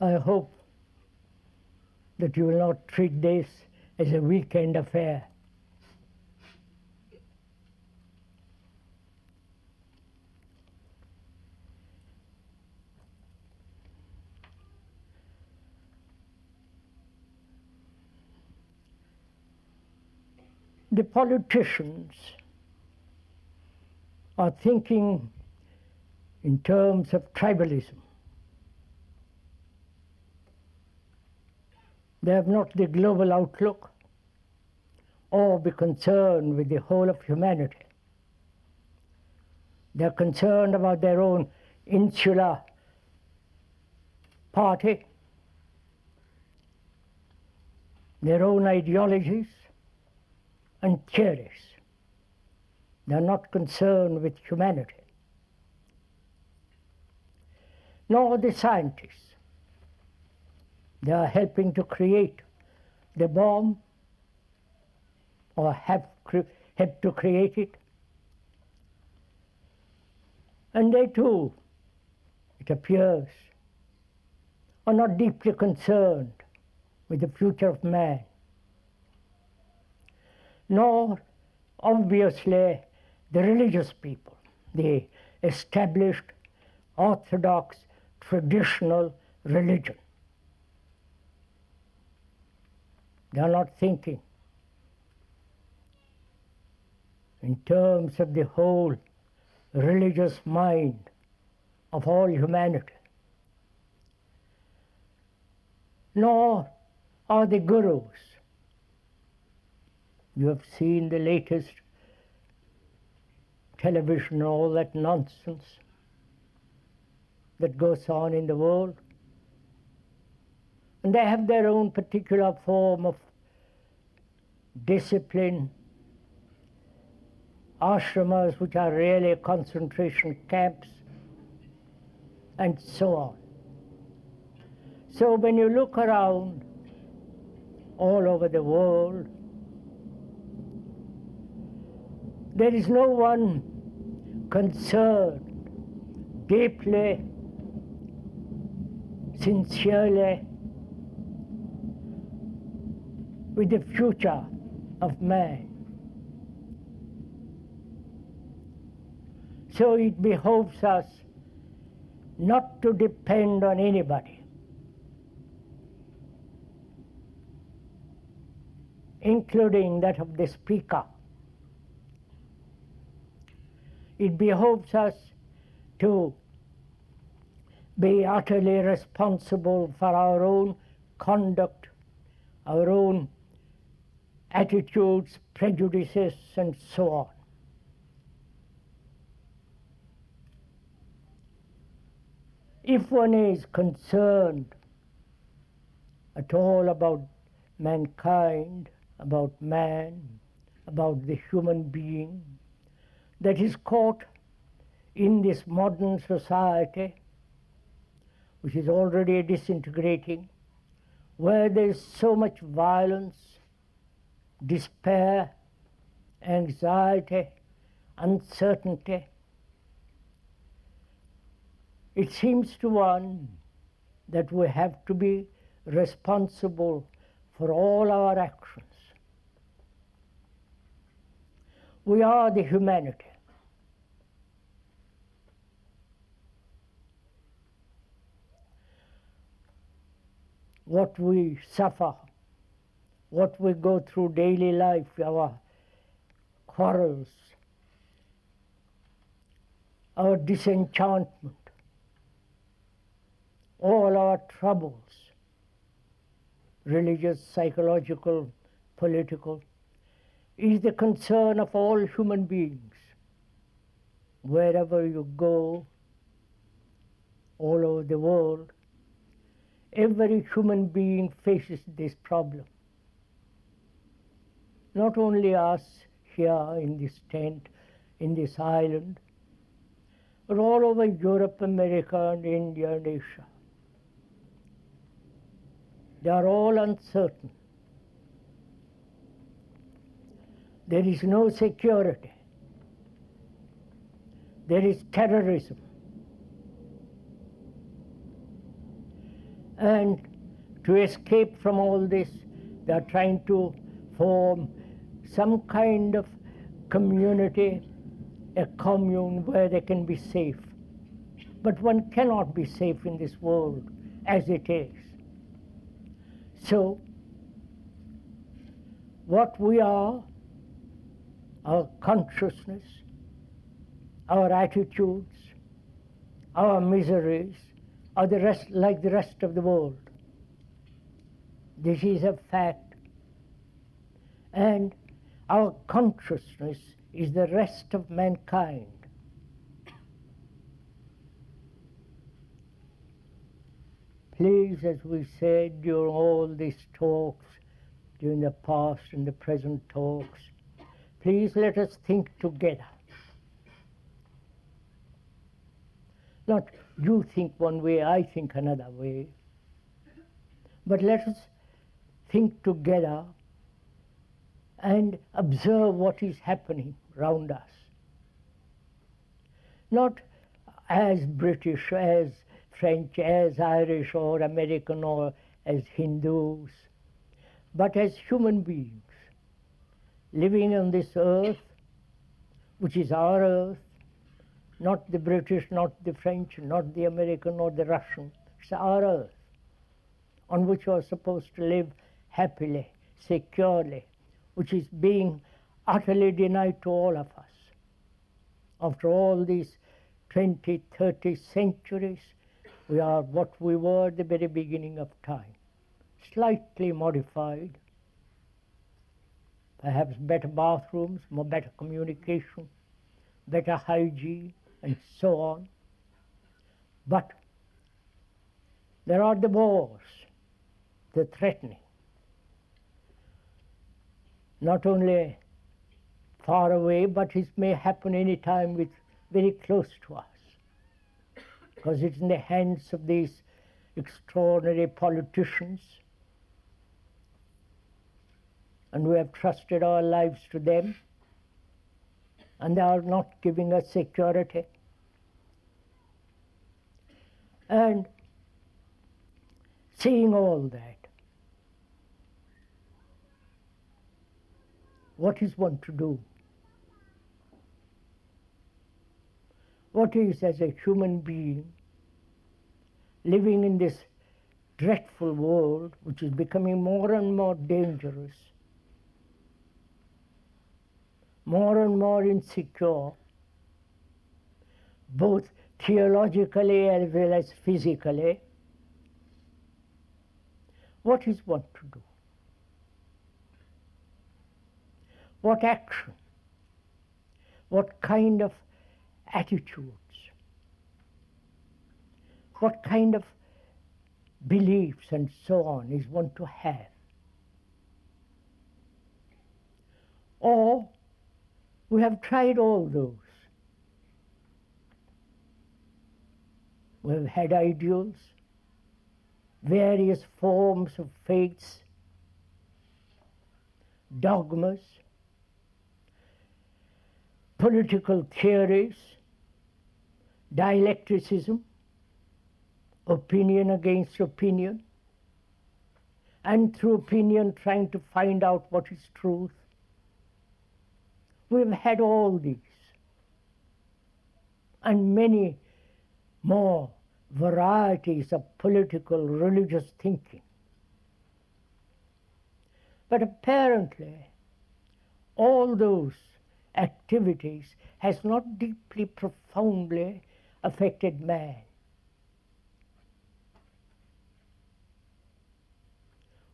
I hope that you will not treat this as a weekend affair. The politicians are thinking in terms of tribalism. They have not the global outlook or be concerned with the whole of humanity. They are concerned about their own insular party, their own ideologies and theories. They are not concerned with humanity. Nor the scientists. They are helping to create the bomb, or have helped to create it. And they too, it appears, are not deeply concerned with the future of man. Nor, obviously, the religious people, the established, orthodox, traditional religion. They are not thinking in terms of the whole religious mind of all humanity. Nor are the gurus. You have seen the latest television, all that nonsense that goes on in the world. And they have their own particular form of discipline, ashramas which are really concentration camps, and so on. So when you look around all over the world, there is no one concerned deeply, sincerely with the future of man. So it behoves us not to depend on anybody, including that of the speaker. It behoves us to be utterly responsible for our own conduct, our own attitudes, prejudices, and so on. If one is concerned at all about mankind, about man, about the human being that is caught in this modern society, which is already disintegrating, where there is so much violence, despair, anxiety, uncertainty, it seems to one that we have to be responsible for all our actions. We are the humanity. What we suffer, what we go through daily life, our quarrels, our disenchantment, all our troubles, religious, psychological, political, is the concern of all human beings. Wherever you go, all over the world, every human being faces this problem. Not only us here in this tent, in this island, but all over Europe, America, and India, and Asia. They are all uncertain. There is no security. There is terrorism. And to escape from all this, they are trying to form some kind of community, a commune where they can be safe. But one cannot be safe in this world as it is. So, what we are, our consciousness, our attitudes, our miseries, are the rest, like the rest of the world. This is a fact. And our consciousness is the rest of mankind. Please, as we said during all these talks, during the past and the present talks, please let us think together. Not you think one way, I think another way, but let us think together and observe what is happening round us. Not as British, as French, as Irish or American or as Hindus, but as human beings living on this earth, which is our earth, not the British, not the French, not the American or the Russian. It's our earth on which we are supposed to live happily, securely, which is being utterly denied to all of us. After all these 20, 30 centuries, we are what we were at the very beginning of time, slightly modified, perhaps better bathrooms, more better communication, better hygiene, and so on. But there are the wars, the threatening, not only far away, but it may happen any time with very close to us, because it's in the hands of these extraordinary politicians, and we have trusted our lives to them, and they are not giving us security. And seeing all that, what is one to do? What is, as a human being, living in this dreadful world, which is becoming more and more dangerous, more and more insecure, both theologically as well as physically, what is one to do? What action? What kind of attitudes? What kind of beliefs and so on is one to have? Or we have tried all those. We have had ideals, various forms of faiths, dogmas, political theories, dialecticism, opinion against opinion, and through opinion trying to find out what is truth. We've had all these, and many more varieties of political, religious thinking. But apparently, all those activities has not deeply, profoundly affected man.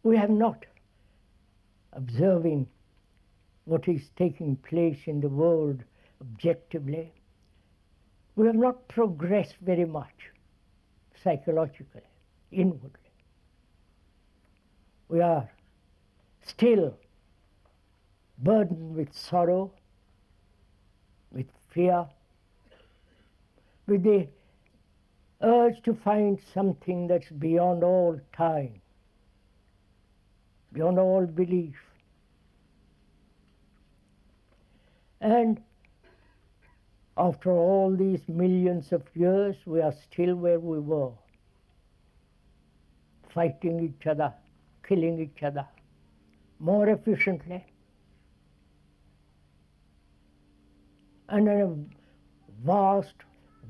We have not, observing what is taking place in the world objectively, we have not progressed very much psychologically, inwardly. We are still burdened with sorrow, with fear, with the urge to find something that's beyond all time, beyond all belief. And after all these millions of years, we are still where we were fighting each other, killing each other more efficiently and on a vast,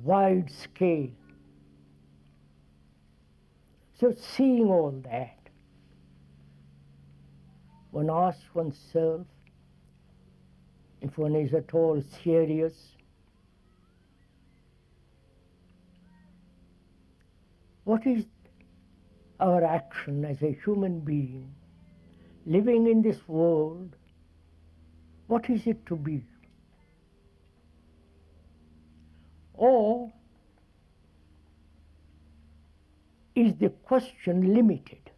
wide scale. So seeing all that, one asks oneself, if one is at all serious, what is our action as a human being living in this world? What is it to be? Or is the question limited?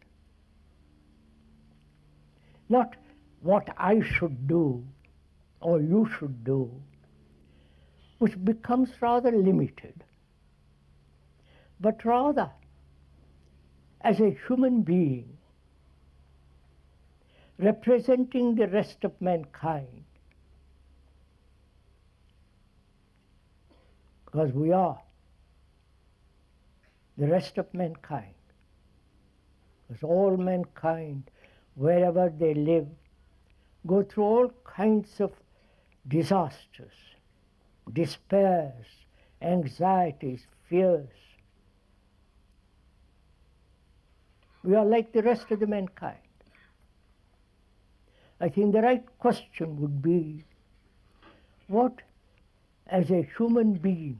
Not what I should do or you should do, which becomes rather limited, but rather as a human being representing the rest of mankind, because we are the rest of mankind, because all mankind, wherever they live, go through all kinds of disasters, despairs, anxieties, fears. We are like the rest of the mankind. I think the right question would be, what, as a human being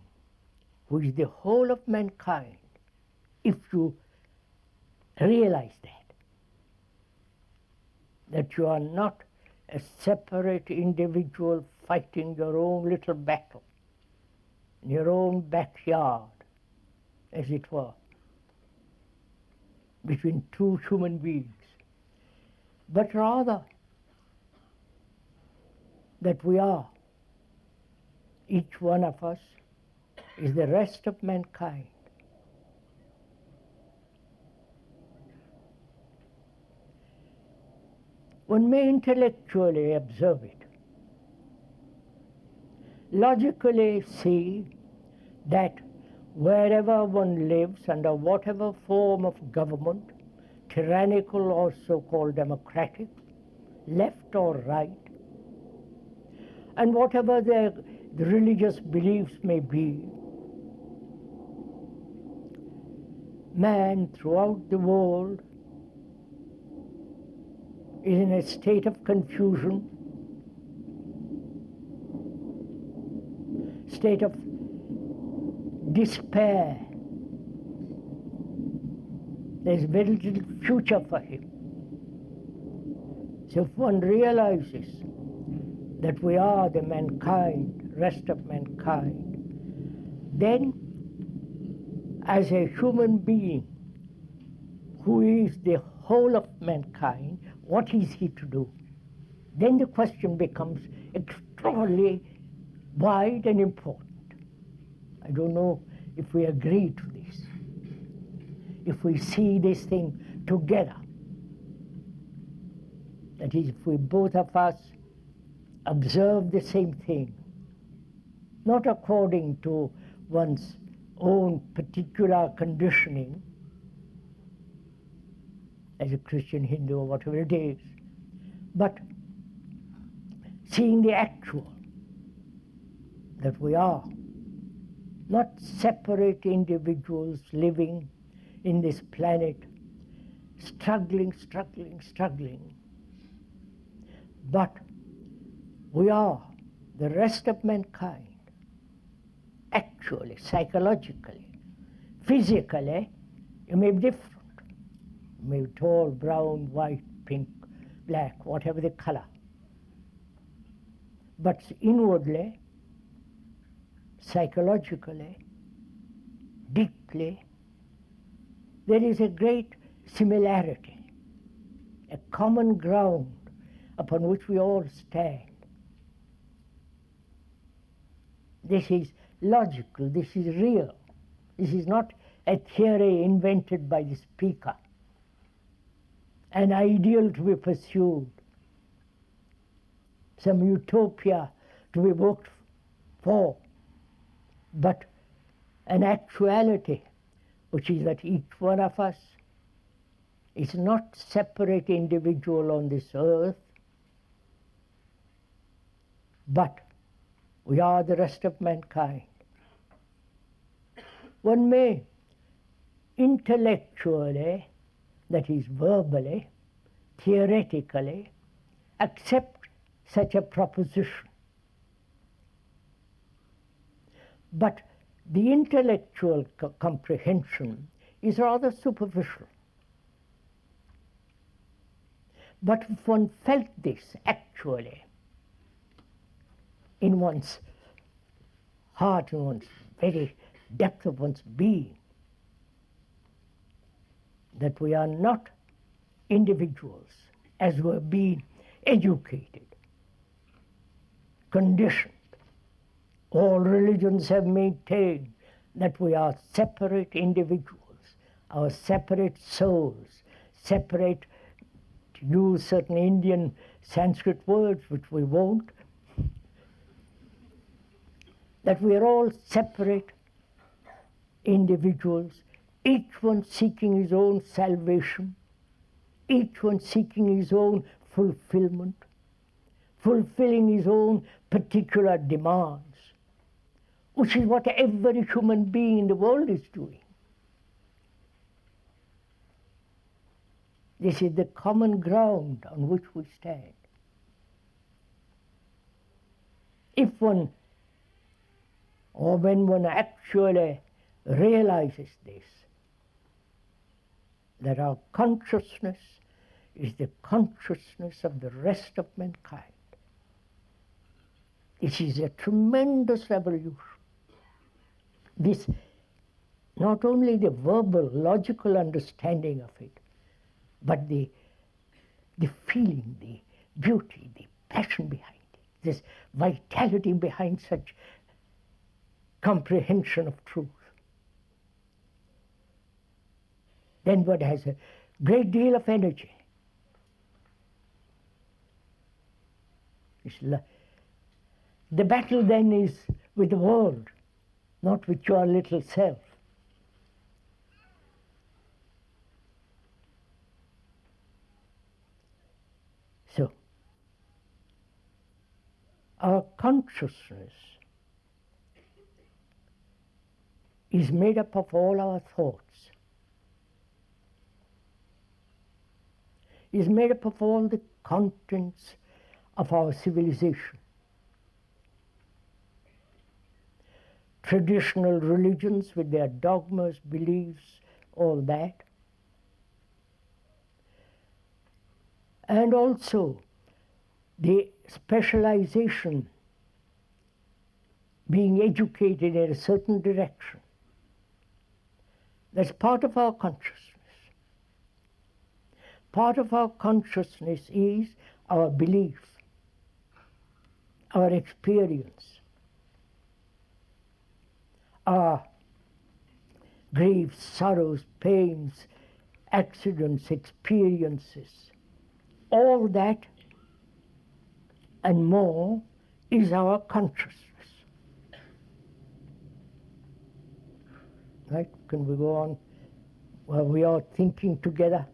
who is the whole of mankind, if you realize that you are not a separate individual fighting your own little battle in your own backyard, as it were, between two human beings, but rather that we are, each one of us is the rest of mankind. One may intellectually observe it, logically see that wherever one lives, under whatever form of government, tyrannical or so-called democratic, left or right, and whatever the religious beliefs may be, man throughout the world is in a state of confusion, state of despair. There's very little future for him. So if one realizes that we are the mankind, rest of mankind, then as a human being who is the whole of mankind, what is he to do? Then the question becomes extraordinarily wide and important. I don't know if we agree to this, if we see this thing together. That is, if we both of us observe the same thing, not according to one's own particular conditioning, as a Christian, Hindu, or whatever it is, but seeing the actual, that we are not separate individuals living in this planet, struggling, but we are the rest of mankind, actually, psychologically, physically. You may be different. You may be tall, brown, white, pink, black, whatever the color. But inwardly, psychologically, deeply, there is a great similarity, a common ground upon which we all stand. This is logical, this is real. This is not a theory invented by the speaker, an ideal to be pursued, some utopia to be worked for, but an actuality which is that each one of us is not separate individual on this earth, but we are the rest of mankind. One may intellectually, that is verbally, theoretically, accept such a proposition. But the intellectual comprehension is rather superficial. But if one felt this actually in one's heart, in one's very depth of one's being, that we are not individuals as we have been educated, conditioned. All religions have maintained that we are separate individuals, our separate souls, separate, to use certain Indian Sanskrit words, which we won't, that we are all separate individuals, each one seeking his own salvation, each one seeking his own fulfillment, fulfilling his own particular demands, which is what every human being in the world is doing. This is the common ground on which we stand. If one, or when one actually realizes this, that our consciousness is the consciousness of the rest of mankind, this is a tremendous revolution. This, not only the verbal, logical understanding of it, but the feeling, the beauty, the passion behind it, this vitality behind such comprehension of truth. Then one has a great deal of energy. The battle then is with the world, not with your little self. So, our consciousness is made up of all our thoughts, is made up of all the contents of our civilization. Traditional religions with their dogmas, beliefs, all that. And also the specialization, being educated in a certain direction. That's part of our consciousness. Part of our consciousness is our belief, our experience, our griefs, sorrows, pains, accidents, experiences. All that and more is our consciousness. Right? Can we go on? Well, we are thinking together.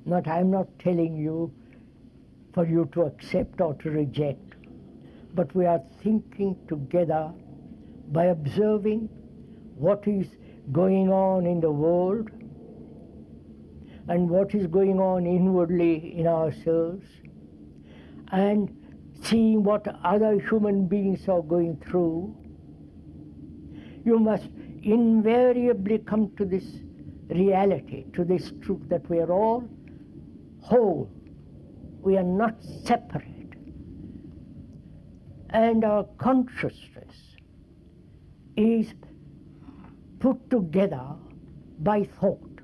I'm not telling you for you to accept or to reject, but we are thinking together by observing what is going on in the world and what is going on inwardly in ourselves, and seeing what other human beings are going through. You must invariably come to this reality, to this truth that we are all whole. We are not separate. And our consciousness is put together by thought.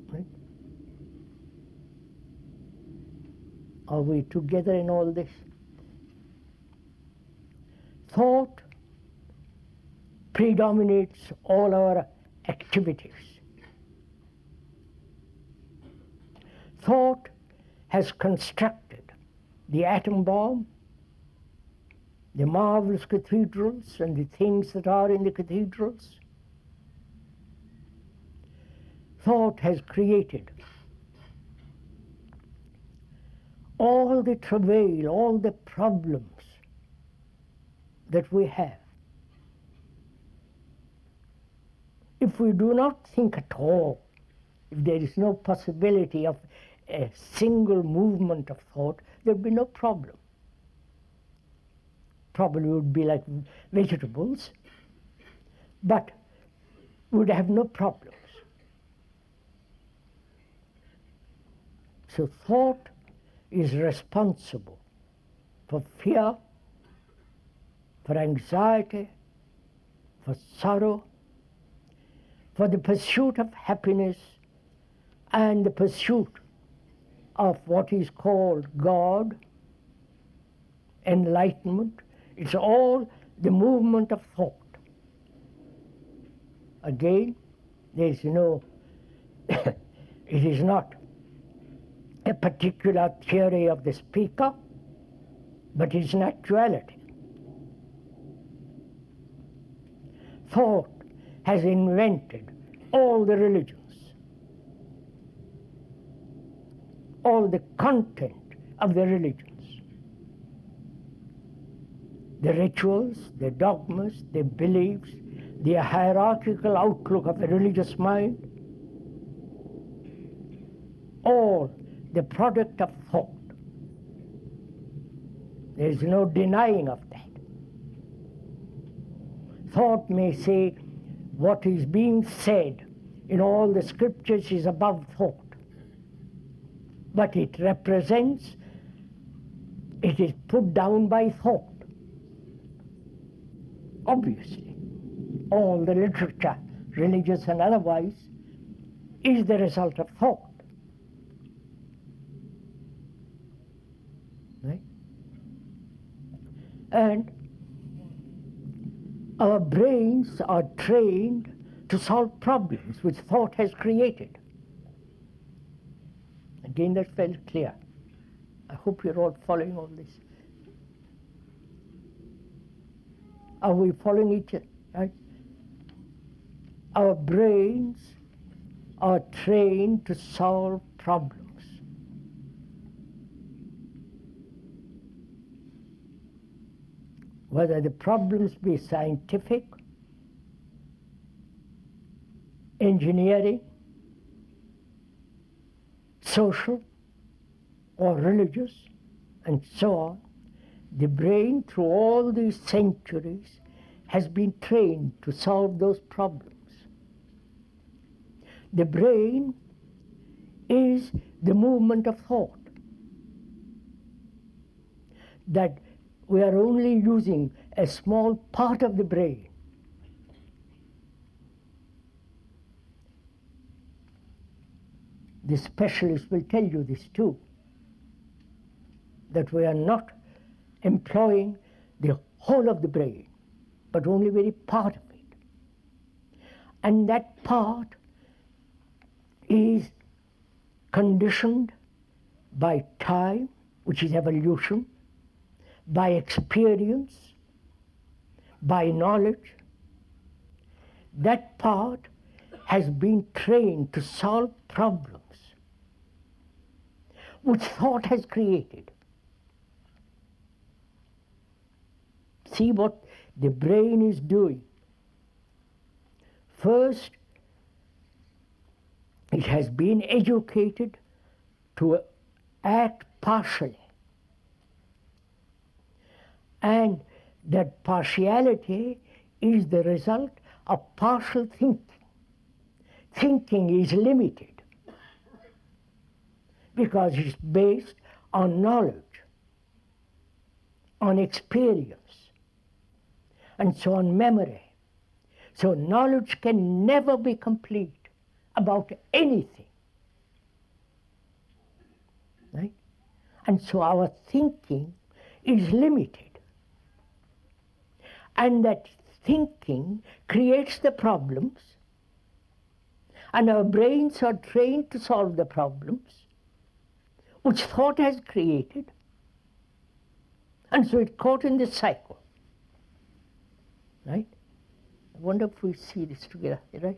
Right? Are we together in all this? Thought predominates all our activities. Thought has constructed the atom bomb, the marvelous cathedrals and the things that are in the cathedrals. thought has created all the travail, all the problems that we have. If we do not think at all, if there is no possibility of a single movement of thought, there would be no problem. Probably would be like vegetables, but would have no problems. So thought is responsible for fear, for anxiety, for sorrow, for the pursuit of happiness and the pursuit of what is called God, enlightenment. It's all the movement of thought. Again, there is no, it is not a particular theory of the speaker, but it's an actuality. Thought has invented all the religions, all the content of the religions, the rituals, the dogmas, the beliefs, the hierarchical outlook of the religious mind, all the product of thought. There is no denying of that. Thought may say what is being said in all the scriptures is above thought, but it represents, it is put down by thought. Obviously, all the literature, religious and otherwise, is the result of thought. Right? And our brains are trained to solve problems which thought has created. Again, that's very clear. I hope you're all following all this. Are we following each other? Right? Our brains are trained to solve problems. Whether the problems be scientific, engineering, social, or religious, and so on, the brain, through all these centuries, has been trained to solve those problems. The brain is the movement of thought. That we are only using a small part of the brain. The specialist will tell you this too, that we are not employing the whole of the brain, but only very part of it. And that part is conditioned by time, which is evolution, by experience, by knowledge. That part has been trained to solve problems which thought has created. See what the brain is doing. First, it has been educated to act partially. And that partiality is the result of partial thinking. Thinking is limited because it's based on knowledge, on experience, and so on memory. So knowledge can never be complete about anything. Right? And so our thinking is limited. And that thinking creates the problems, and our brains are trained to solve the problems which thought has created, and so it's caught in this cycle. Right? I wonder if we see this together, right?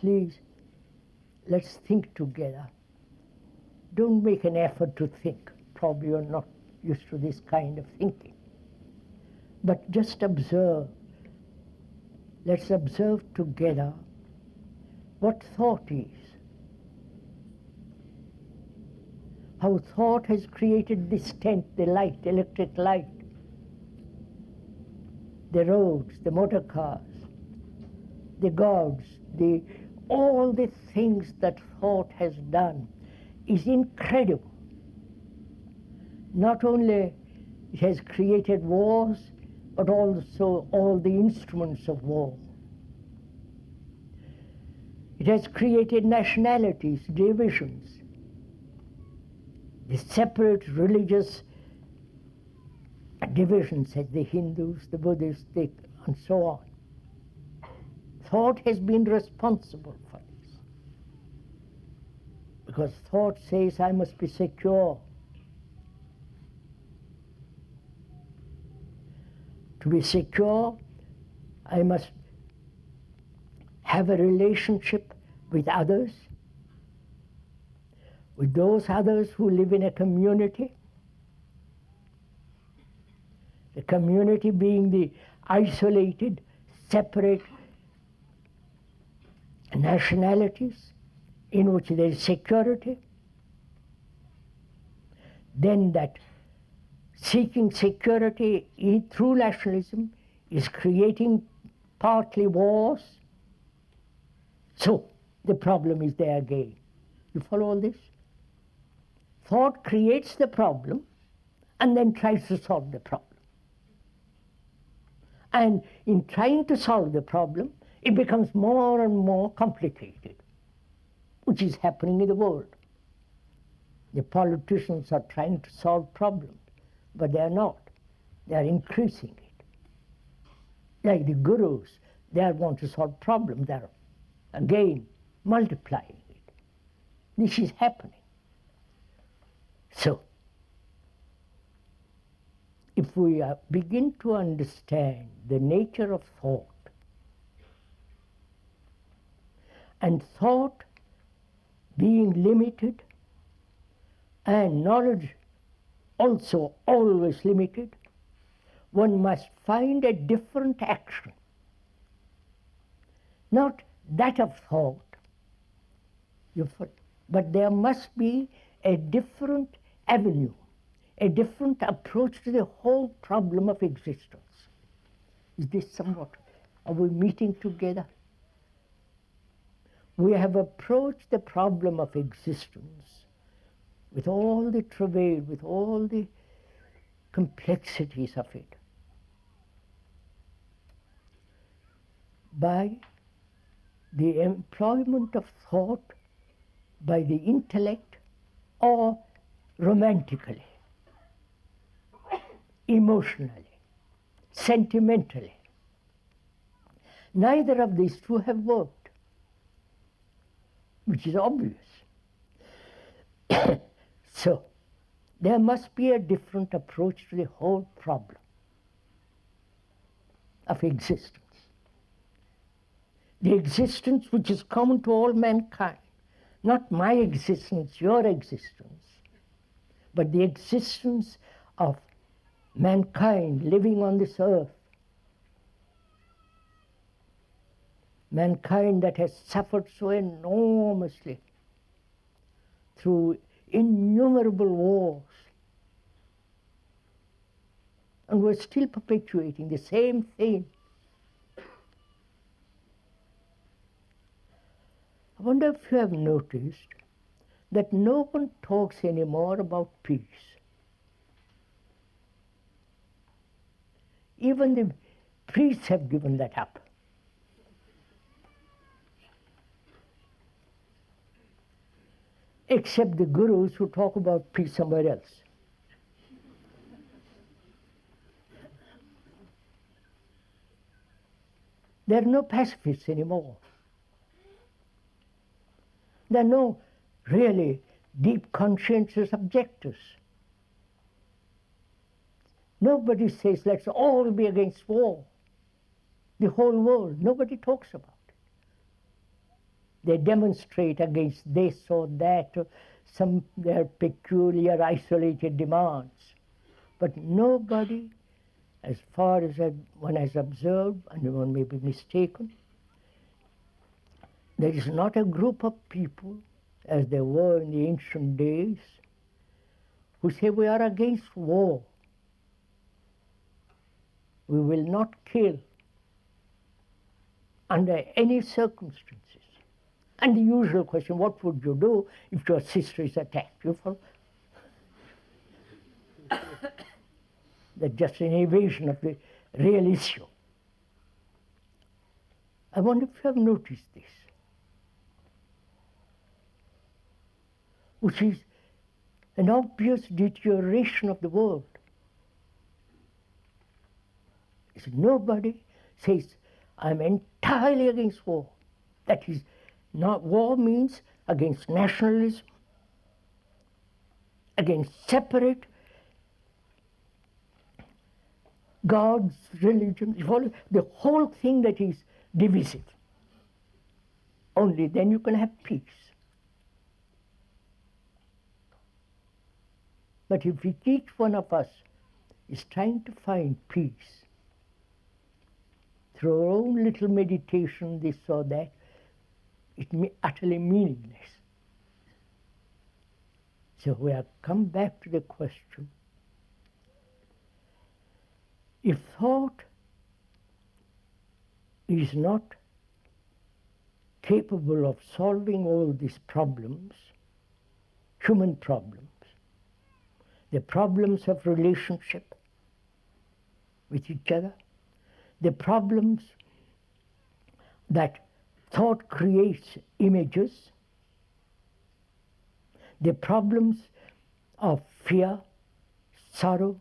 please, let's think together. Don't make an effort to think. Probably you're not used to this kind of thinking. But just observe. Let's observe together what thought is. How thought has created this tent, the light, electric light, the roads, the motor cars, the gods, all the things that thought has done is incredible. Not only it has created wars, but also all the instruments of war. It has created nationalities, divisions, the separate religious divisions, as the Hindus, the Buddhists, and so on. Thought has been responsible for this. Because thought says, I must be secure. To be secure, I must have a relationship with others, with those others who live in a community. The community being the isolated, separate nationalities in which there is security. Then that seeking security through nationalism is creating partly wars. So the problem is there again. You follow all this? Thought creates the problem and then tries to solve the problem. And in trying to solve the problem, it becomes more and more complicated, which is happening in the world. The politicians are trying to solve problems, but they are not. They are increasing it. Like the gurus, they want to solve problems. They are, again, multiplying it. This is happening. So, if we begin to understand the nature of thought, and thought being limited, and knowledge also always limited, one must find a different action. Not that of thought, but there must be a different avenue, a different approach to the whole problem of existence. Is this somewhat? Are we meeting together? We have approached the problem of existence with all the travail, with all the complexities of it, by the employment of thought, by the intellect, or romantically, emotionally, sentimentally. Neither of these two have worked, which is obvious. So, there must be a different approach to the whole problem of existence. The existence which is common to all mankind, not my existence, your existence, but the existence of mankind living on this earth. Mankind that has suffered so enormously through innumerable wars. And we're still perpetuating the same thing. I wonder if you have noticed that no one talks anymore about peace. Even the priests have given that up. Except the gurus who talk about peace somewhere else. There are no pacifists anymore. There are no really deep conscientious objectors. Nobody says, let's all be against war. The whole world, nobody talks about it. They demonstrate against this or that, some their peculiar isolated demands. But nobody, as far as one has observed, and one may be mistaken, there is not a group of people, as there were in the ancient days, who say we are against war. We will not kill under any circumstances. And the usual question, what would you do if your sister is attacked? You follow? That's just an evasion of the real issue. I wonder if you have noticed this, which is an obvious deterioration of the world. Nobody says, I'm entirely against war. That is, not war means against nationalism, against separate gods, religions, the whole thing that is divisive. Only then you can have peace. But if each one of us is trying to find peace through our own little meditation, this or that, it may be utterly meaningless. So we have come back to the question, if thought is not capable of solving all these problems, human problems, the problems of relationship with each other, the problems that thought creates images, the problems of fear, sorrow,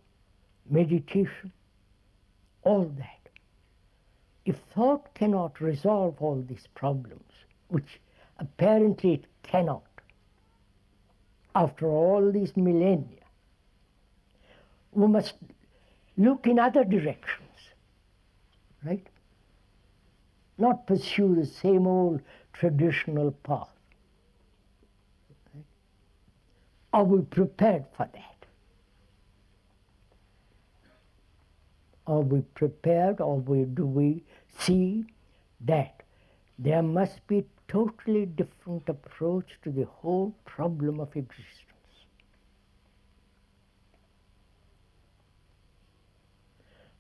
meditation, all that. If thought cannot resolve all these problems, which apparently it cannot, after all these millennia, we must look in other directions, right? Not pursue the same old traditional path. Right? Are we prepared for that? Are we prepared, or do we see that there must be a totally different approach to the whole problem of existence?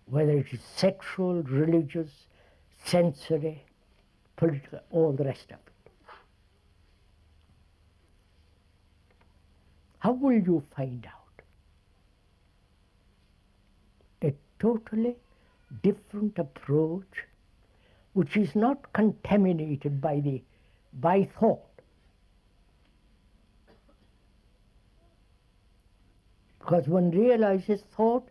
Whether it is sexual, religious, sensory, political, all the rest of it. How will you find out? A totally different approach which is not contaminated by thought. Because one realizes thought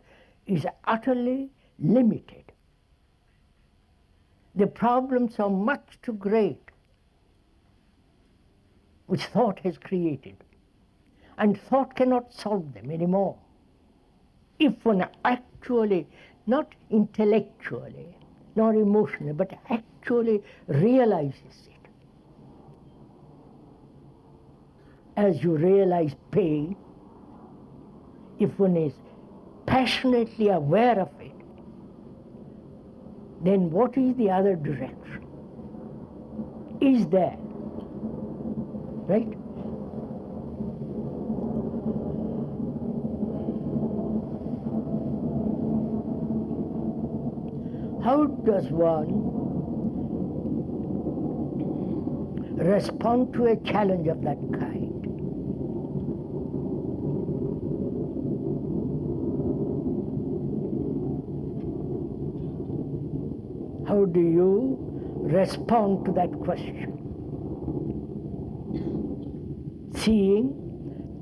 is utterly limited. The problems are much too great, which thought has created. And thought cannot solve them anymore. If one actually, not intellectually, nor emotionally, but actually realizes it. As you realize pain, if one is passionately aware of it, then what is the other direction? Is there, right? How does one respond to a challenge of that kind? How do you respond to that question? Seeing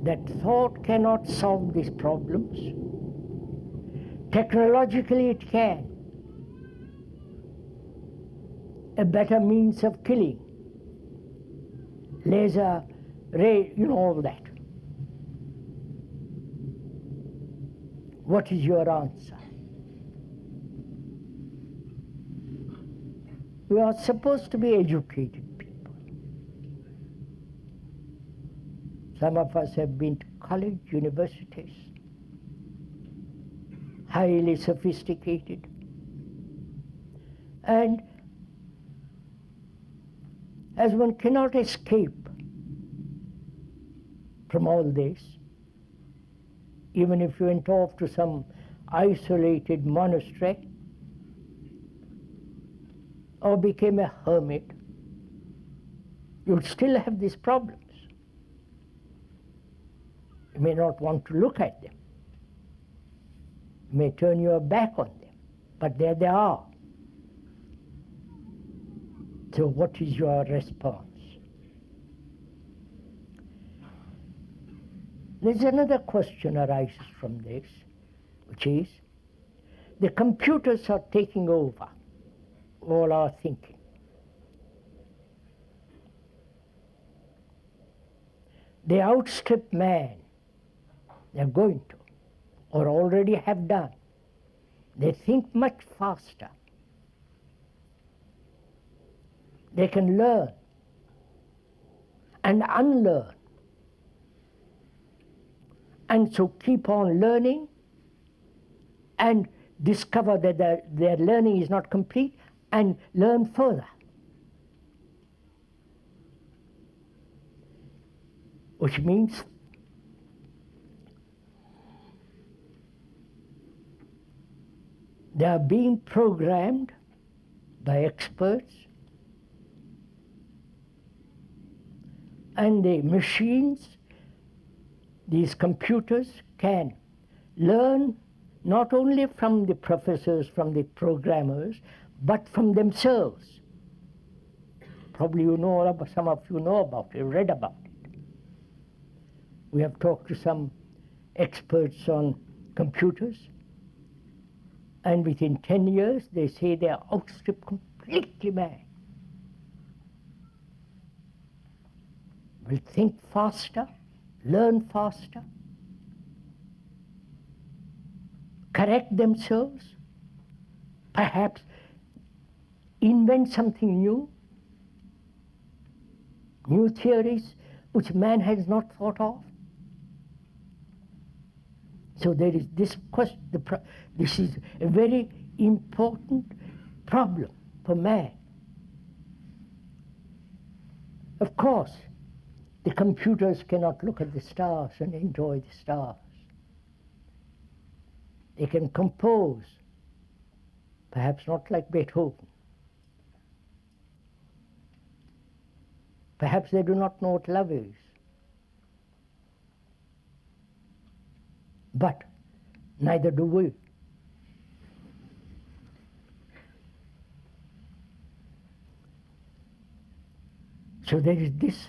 that thought cannot solve these problems, technologically it can. A better means of killing, laser, ray, all that. What is your answer? We are supposed to be educated people. Some of us have been to college, universities, highly sophisticated. And as one cannot escape from all this, even if you went off to some isolated monastery or became a hermit, you'd still have these problems. You may not want to look at them. You may turn your back on them, but there they are. So what is your response? There's another question arises from this, which is, the computers are taking over all our thinking. They outstrip man. They're going to, or already have done. They think much faster. They can learn and unlearn. And so keep on learning and discover that their learning is not complete and learn further. Which means they are being programmed by experts, and the machines, these computers, can learn not only from the professors, from the programmers, but from themselves. Probably you know about, some of you know about it, read about it. We have talked to some experts on computers, and within 10 years they say they are outstripped completely man. Will think faster, learn faster, correct themselves, perhaps invent something new, new theories which man has not thought of. So there is this question, this is a very important problem for man. Of course, the computers cannot look at the stars and enjoy the stars. They can compose, perhaps not like Beethoven. Perhaps they do not know what love is. But neither do we. So there is this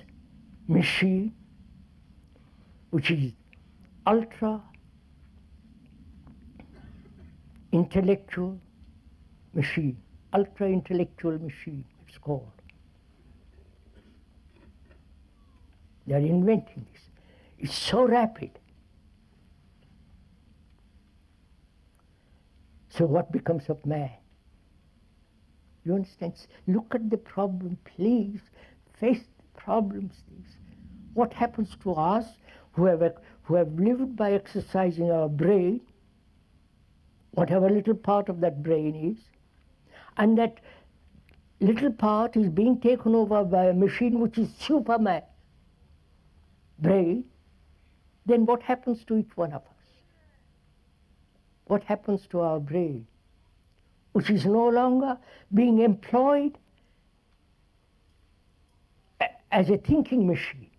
machine which is ultra intellectual machine, ultra intellectual machine it's called. They are inventing this. It's so rapid. So what becomes of man? You understand? Look at the problem, please. Face the problems, please. What happens to us who have lived by exercising our brain, whatever little part of that brain is, and that little part is being taken over by a machine which is Superman brain, then what happens to each one of us? What happens to our brain, which is no longer being employed as a thinking machine?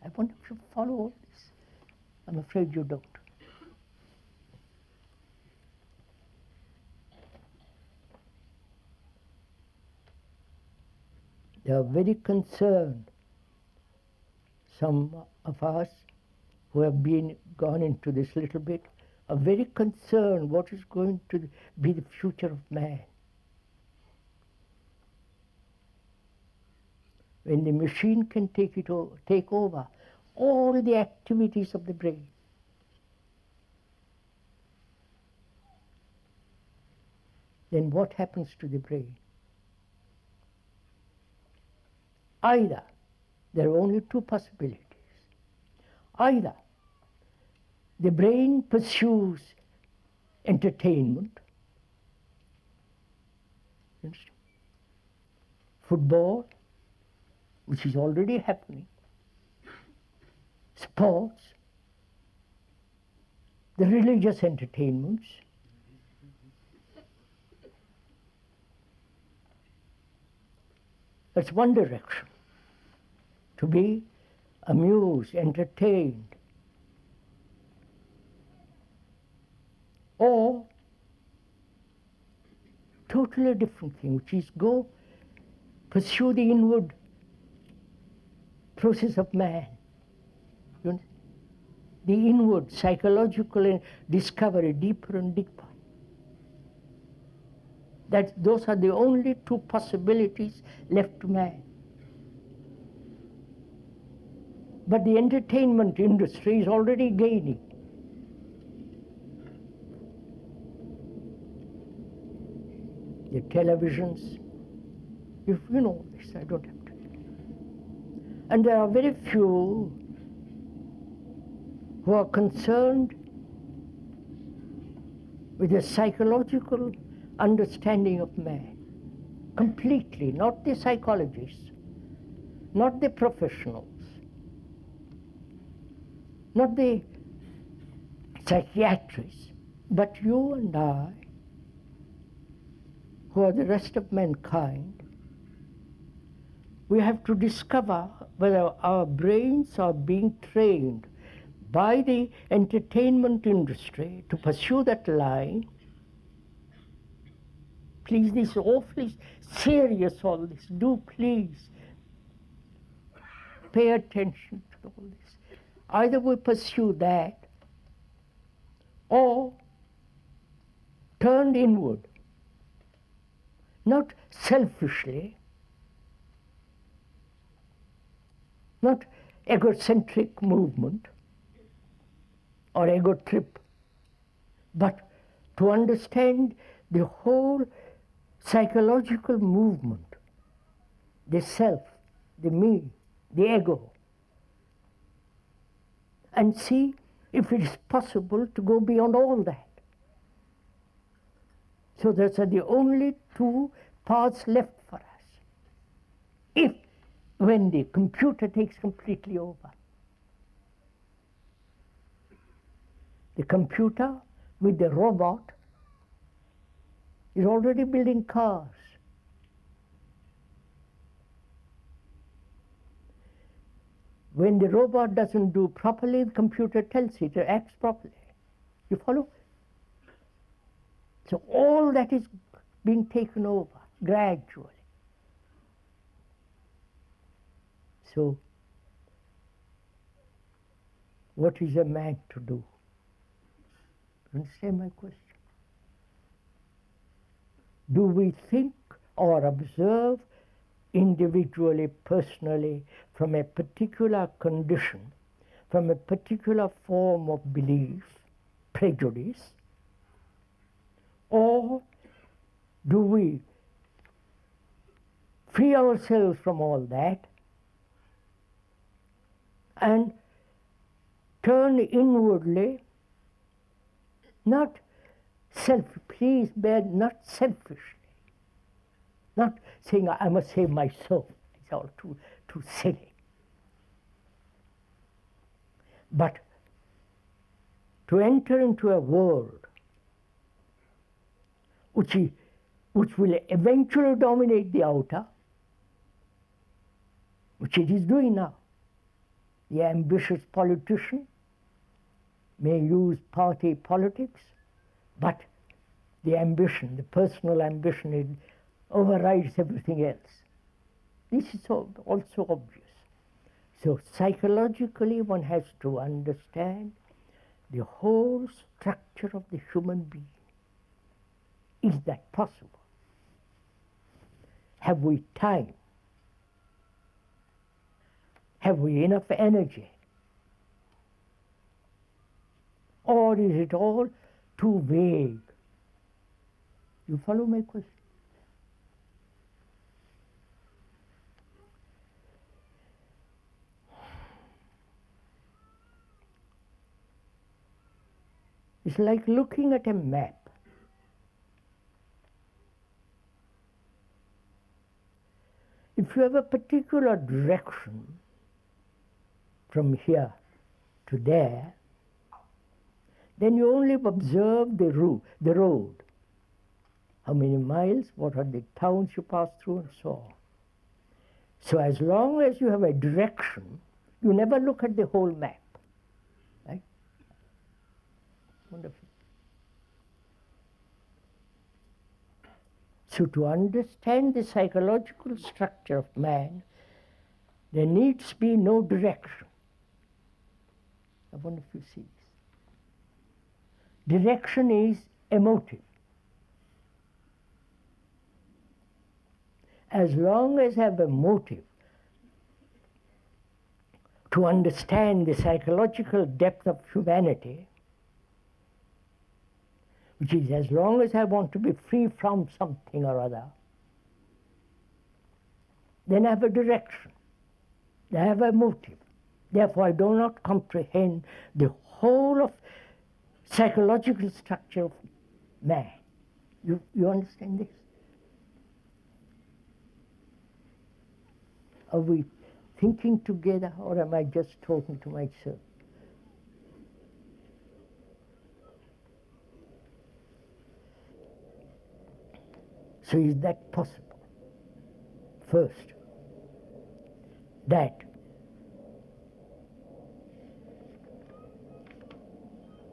I wonder if you follow all this. I'm afraid you don't. They are very concerned, some of us who have gone into this little bit, are very concerned what is going to be the future of man. When the machine can take over all the activities of the brain. Then what happens to the brain? Either there are only two possibilities. Either the brain pursues entertainment, football, which is already happening, sports, the religious entertainments, that's one direction, to be amused, entertained. Or totally different thing, which is go pursue the inward process of man. You know, the inward psychological discovery, deeper and deeper. Those are the only two possibilities left to man. But the entertainment industry is already gaining. The televisions, if you know this, I don't have to. And there are very few who are concerned with the psychological understanding of man, completely, not the psychologists, not the professionals, not the psychiatrists, but you and I, who are the rest of mankind. We have to discover whether our brains are being trained by the entertainment industry to pursue that line. Please, this is awfully serious, all this. Do please pay attention to all this. Either we pursue that or turn inward, not selfishly, not egocentric movement or ego trip, but to understand the whole psychological movement, the self, the me, the ego, and see if it is possible to go beyond all that. So those are the only two paths left for us. When the computer takes completely over. The computer with the robot is already building cars. When the robot doesn't do properly, the computer tells it acts properly. You follow? So all that is being taken over gradually. So, what is a man to do? You understand my question? Do we think or observe individually, personally, from a particular condition, from a particular form of belief, prejudice, or do we free ourselves from all that and turn inwardly, not please bear, not selfishly, not saying I must save my soul, it's all too silly, but to enter into a world which will eventually dominate the outer, which it is doing now. The ambitious politician may use party politics, but the ambition, the personal ambition, it overrides everything else. This is also obvious. So psychologically one has to understand the whole structure of the human being. Is that possible? Have we time? Have we enough energy? Or is it all too vague? You follow my question? It's like looking at a map. If you have a particular direction from here to there, then you only observe the road. How many miles, what are the towns you pass through, and so on. So as long as you have a direction, you never look at the whole map. Right? Wonderful. So to understand the psychological structure of man, there needs be no direction. I wonder if you see this. Direction is emotive. As long as I have a motive to understand the psychological depth of humanity, which is as long as I want to be free from something or other, then I have a direction, I have a motive. Therefore, I do not comprehend the whole of psychological structure of man. You understand this? Are we thinking together, or am I just talking to myself? So is that possible? First, that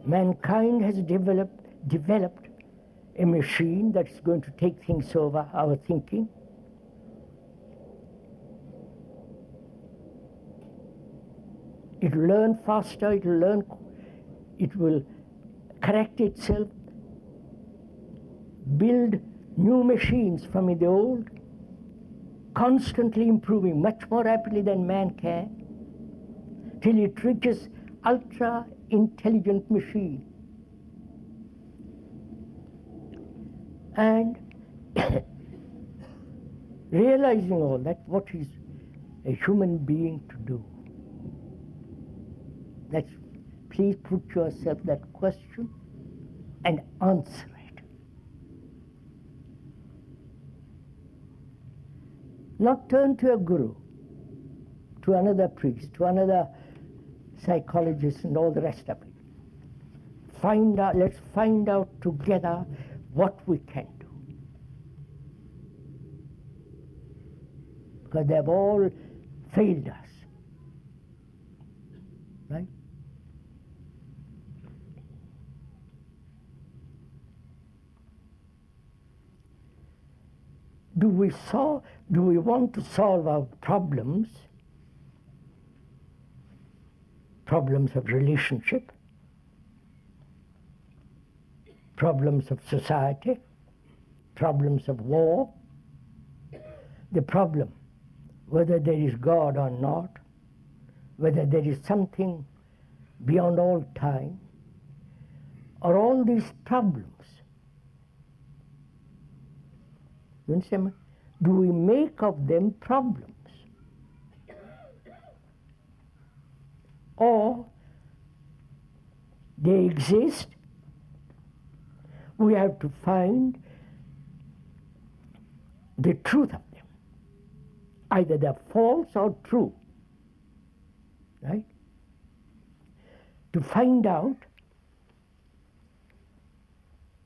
mankind has developed a machine that's going to take things over, our thinking. It will learn faster, it will correct itself, build new machines from the old, constantly improving much more rapidly than man can, till it reaches ultra-intelligent machine. And realizing all that, what is a human being to do? Please put yourself that question and answer it. Not turn to a guru, to another priest, to another psychologist and all the rest of it. Let's find out together what we can do. Because they've all failed us. Right? Do we want to solve our problems of relationship, problems of society, problems of war, the problem whether there is God or not, whether there is something beyond all time, or all these problems? You understand? Do we make of them problems? Or they exist, we have to find the truth of them. Either they're false or true. Right? To find out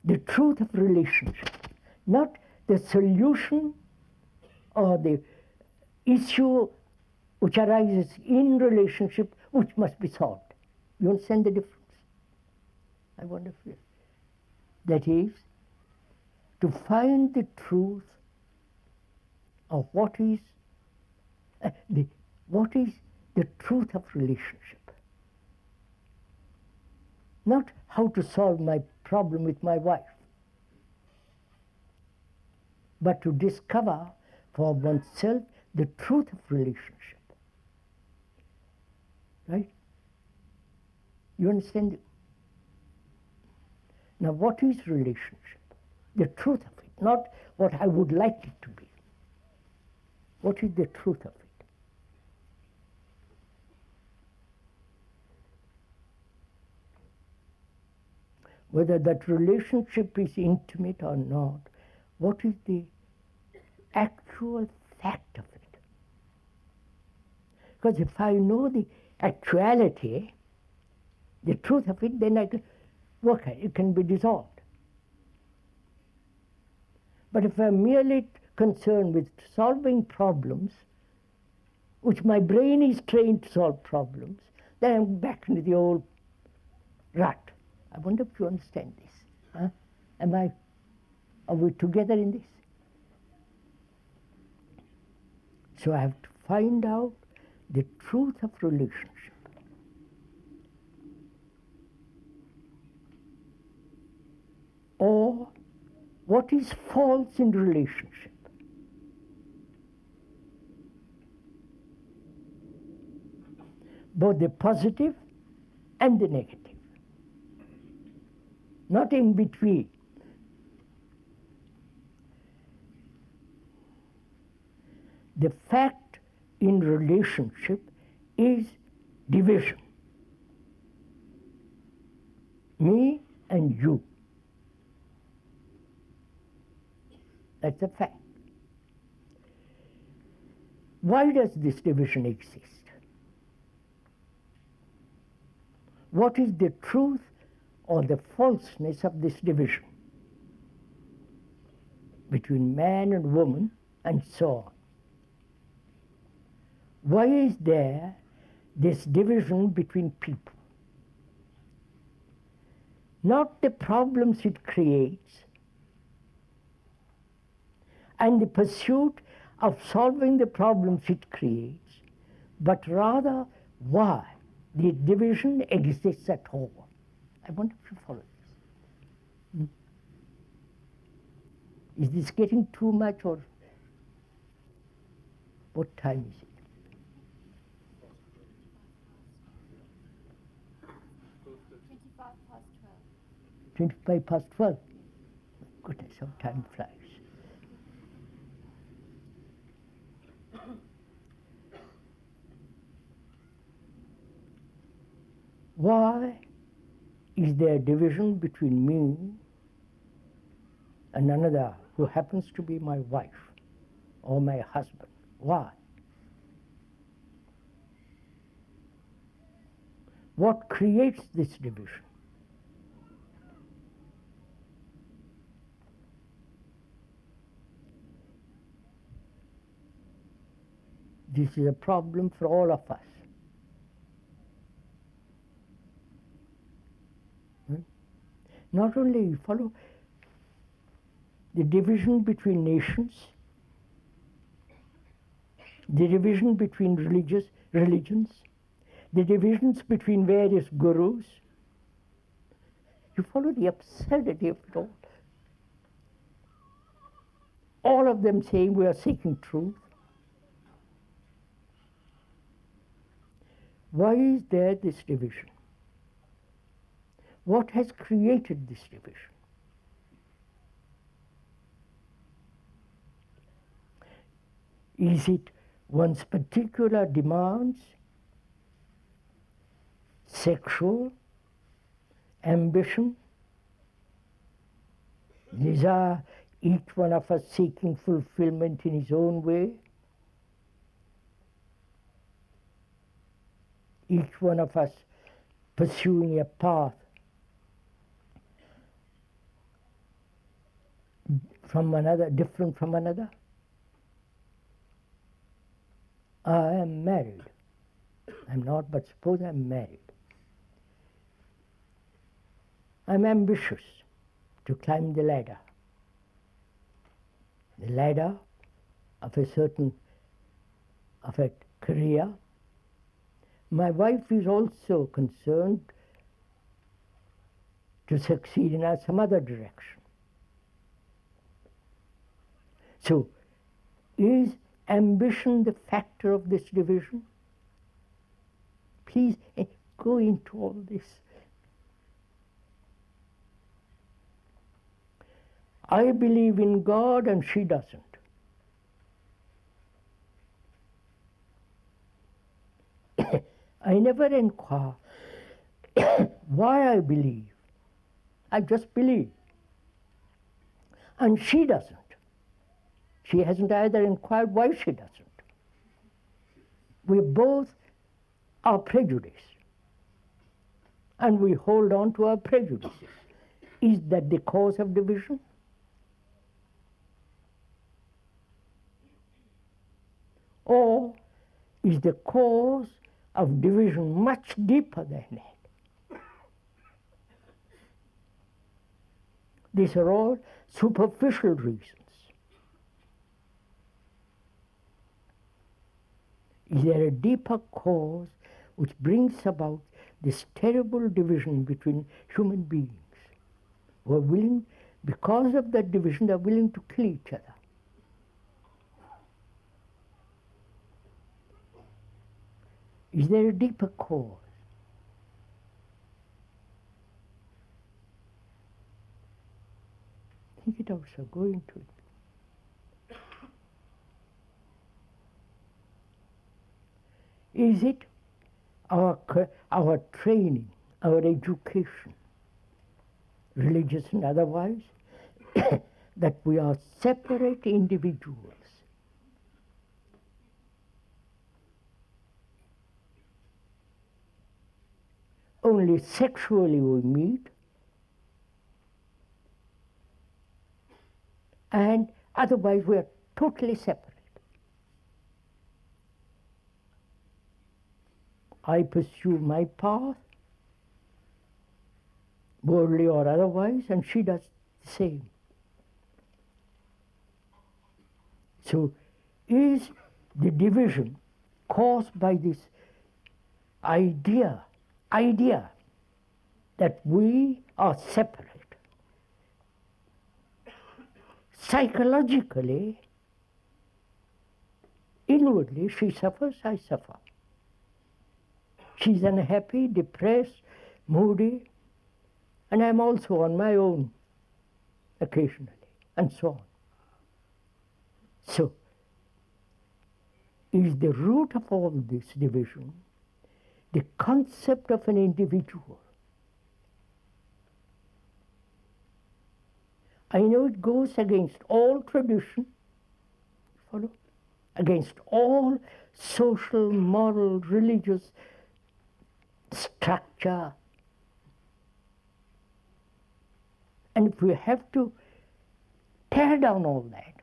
the truth of relationship, not the solution or the issue which arises in relationship which must be solved. You understand the difference? I wonder if you... That is, to find the truth of what is the truth of relationship. Not how to solve my problem with my wife, but to discover for oneself the truth of relationship. Right? You understand? Now, what is relationship? The truth of it, not what I would like it to be. What is the truth of it? whether that relationship is intimate or not, what is the actual fact of it? Because if I know the actuality, the truth of it, then I can work it. It can be dissolved. But if I'm merely concerned with solving problems, which my brain is trained to solve problems, then I'm back into the old rut. I wonder if you understand this. Huh? Are we together in this? So I have to find out the truth of relationship. Or what is false in relationship. Both the positive and the negative. Not in between. The fact in relationship is division. Me and you. That's a fact. Why does this division exist? What is the truth or the falseness of this division between man and woman and so on? Why is there this division between people? Not the problems it creates and the pursuit of solving the problems it creates, but rather why the division exists at all. I wonder if you follow this. Is this getting too much, or what time is it? 25 past 12. Goodness, how time flies. Why is there a division between me and another who happens to be my wife or my husband? Why? What creates this division? This is a problem for all of us. Not only you follow the division between nations, the division between religions, the divisions between various gurus. You follow the absurdity of it all. All of them saying we are seeking truth. Why is there this division? What has created this division? Is it one's particular demands, sexual, ambition, desire, each one of us seeking fulfillment in his own way? Each one of us pursuing a path from another, different from another? I am married. I'm not, but suppose I'm married. I'm ambitious to climb the ladder of a career. My wife is also concerned to succeed in some other direction. So, is ambition the factor of this division? Please go into all this. I believe in God and she doesn't. I never inquire why I believe I just believe. And she doesn't. She hasn't either inquired why she doesn't. We both are prejudiced. And we hold on to our prejudices. Is that the cause of division? Or is the cause of division much deeper than that? These are all superficial reasons. Is there a deeper cause which brings about this terrible division between human beings who are willing, because of that division, they are willing to kill each other? Is there a deeper cause? Think it out, sir. Go into it. Is it our training, our education, religious and otherwise, that we are separate individuals? Only sexually we meet, and otherwise we are totally separate. I pursue my path, worldly or otherwise, and she does the same. So is the division caused by this idea that we are separate? Psychologically, inwardly, she suffers, I suffer. She's unhappy, depressed, moody, and I'm also on my own occasionally, and so on. So, is the root of all this division the concept of an individual? I know it goes against all tradition, follow? Against all social, moral, religious structure. And if we have to tear down all that,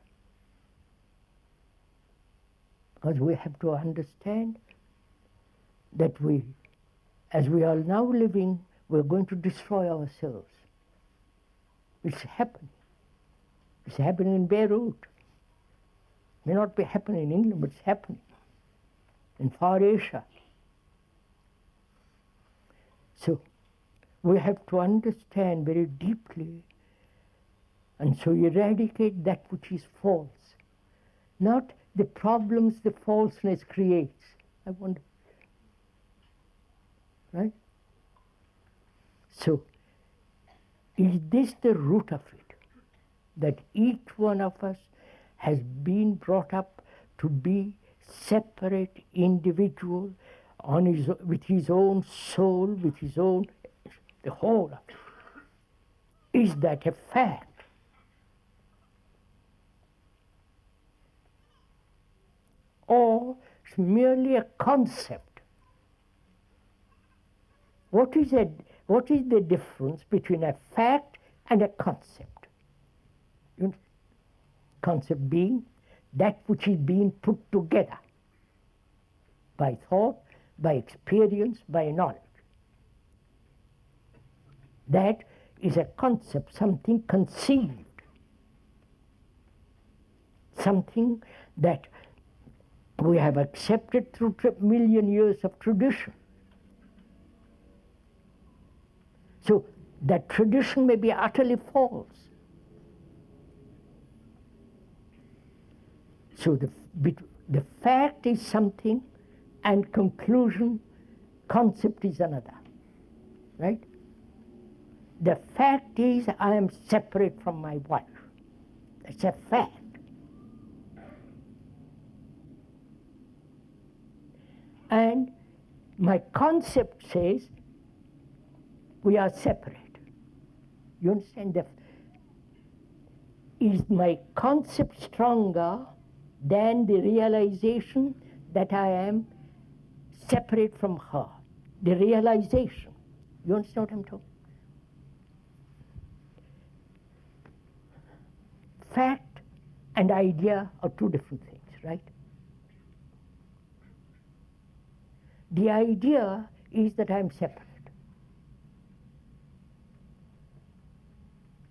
because we have to understand that we, as we are now living, we're going to destroy ourselves. It's happening. It's happening in Beirut. It may not be happening in England, but it's happening in Far Asia. So we have to understand very deeply, and so eradicate that which is false, not the problems the falseness creates. I wonder, right? So is this the root of it, that each one of us has been brought up to be separate individual on with his own soul, with his own, the whole of it? Is that a fact? Or it's merely a concept? What is the difference between a fact and a concept? Concept being that which is being put together by thought, by experience, by knowledge. That is a concept, something conceived, something that we have accepted through million years of tradition. So that tradition may be utterly false. So the fact is something, and conclusion, concept is another, right? The fact is I am separate from my wife. That's a fact. And my concept says we are separate. You understand? Is my concept stronger than the realization that I am separate from her? The realization. You understand what I'm talking? Fact and idea are two different things, right? The idea is that I'm separate.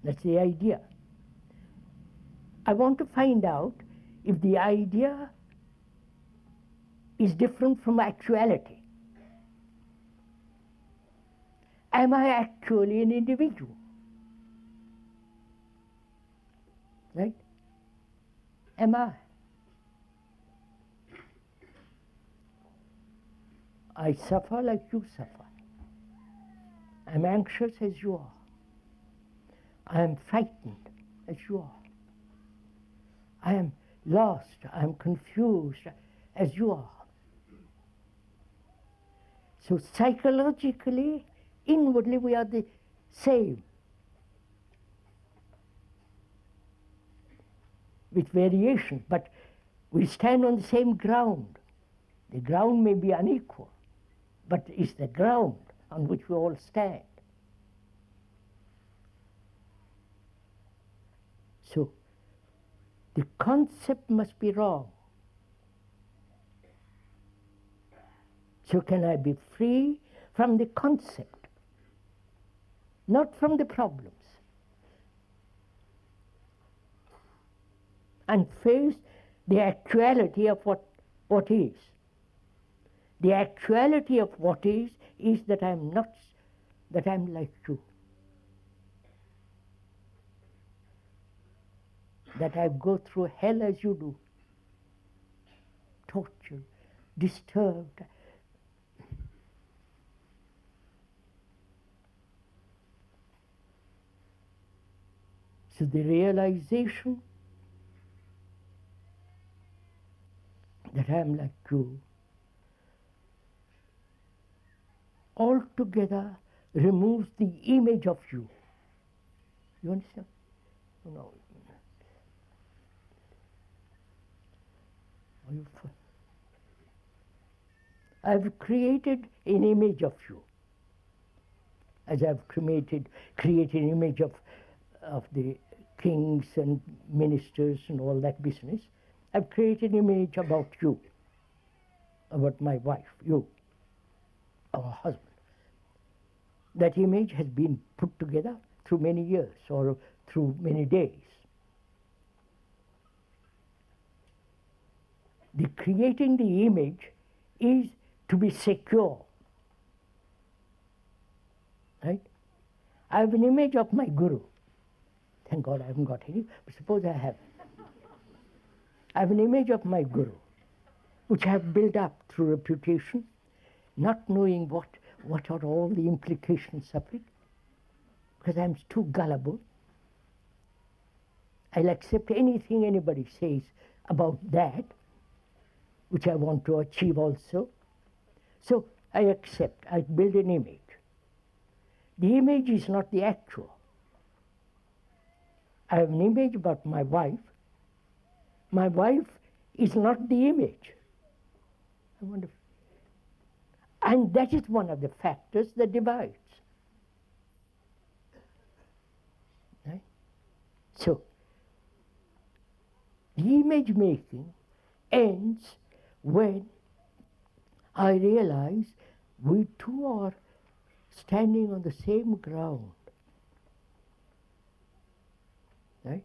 That's the idea. I want to find out if the idea is different from actuality. Am I actually an individual? Right? Am I? I suffer like you suffer. I'm anxious as you are. I am frightened as you are. I am lost, I am confused as you are. So psychologically, inwardly, we are the same, with variation, but we stand on the same ground. The ground may be unequal, but it's the ground on which we all stand. So the concept must be wrong. So can I be free from the concept, not from the problems, and face the actuality of what is. The actuality of what is that I'm not, that I'm like you. That I go through hell as you do, tortured, disturbed. So the realization that I am like you altogether removes the image of you. You understand? No. I've created an image of you, as I've created an image of the kings and ministers and all that business. I've created an image about you, about my wife, you, our husband. That image has been put together through many years or through many days. The creating the image is to be secure, right? I have an image of my guru. Thank God I haven't got any, but suppose I have. I have an image of my guru, which I have built up through reputation, not knowing what are all the implications of it, because I'm too gullible. I'll accept anything anybody says about that, which I want to achieve also. So I accept, I build an image. The image is not the actual. I have an image about my wife. My wife is not the image. I wonder. And that is one of the factors that divides. Right? So, the image making ends when I realize we two are standing on the same ground. Right?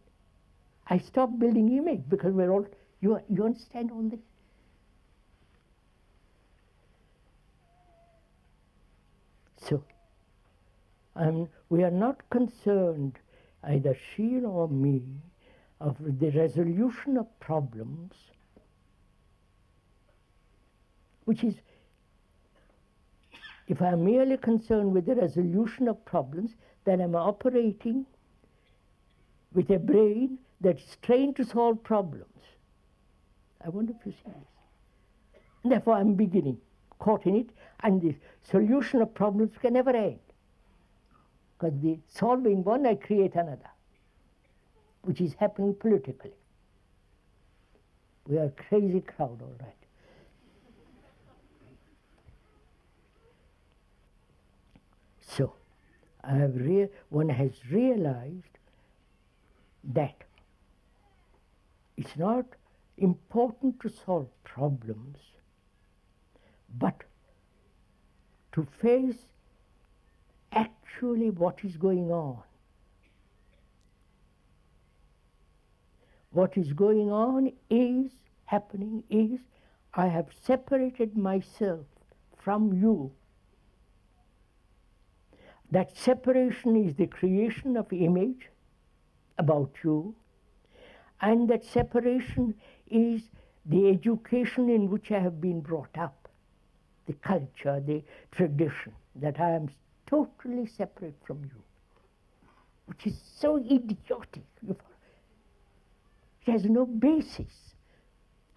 I stop building image because we're all, you understand all this? So, we are not concerned, either she or me, of the resolution of problems, which is, if I'm merely concerned with the resolution of problems, then I'm operating with a brain that's trained to solve problems. I wonder if you see this. And therefore I'm beginning, caught in it, and the solution of problems can never end. Because solving one, I create another, which is happening politically. We are a crazy crowd, all right. So, one has realized that it's not important to solve problems, but to face actually what is going on. What is going on is, happening is, I have separated myself from you. That separation is the creation of image about you, and that separation is the education in which I have been brought up, the culture, the tradition, that I am totally separate from you, which is so idiotic. It has no basis,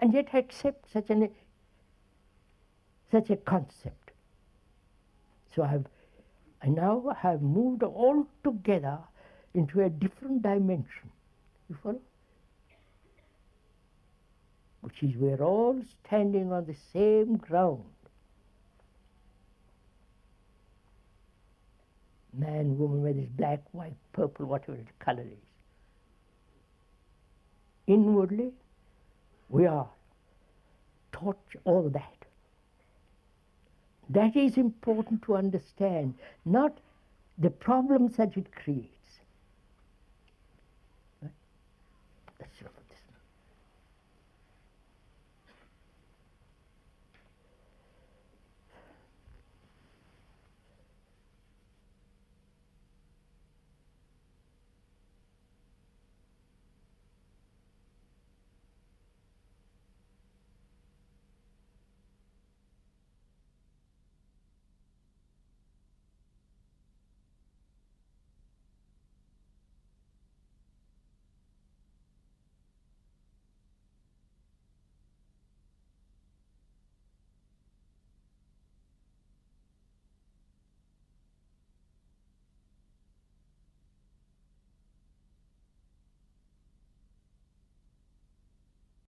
and yet I accept such a concept. So I now have moved altogether into a different dimension. You follow? Which is we're all standing on the same ground. Man, woman, whether it's black, white, purple, whatever the color is. Inwardly, we are taught all that. That is important to understand, not the problems that it creates.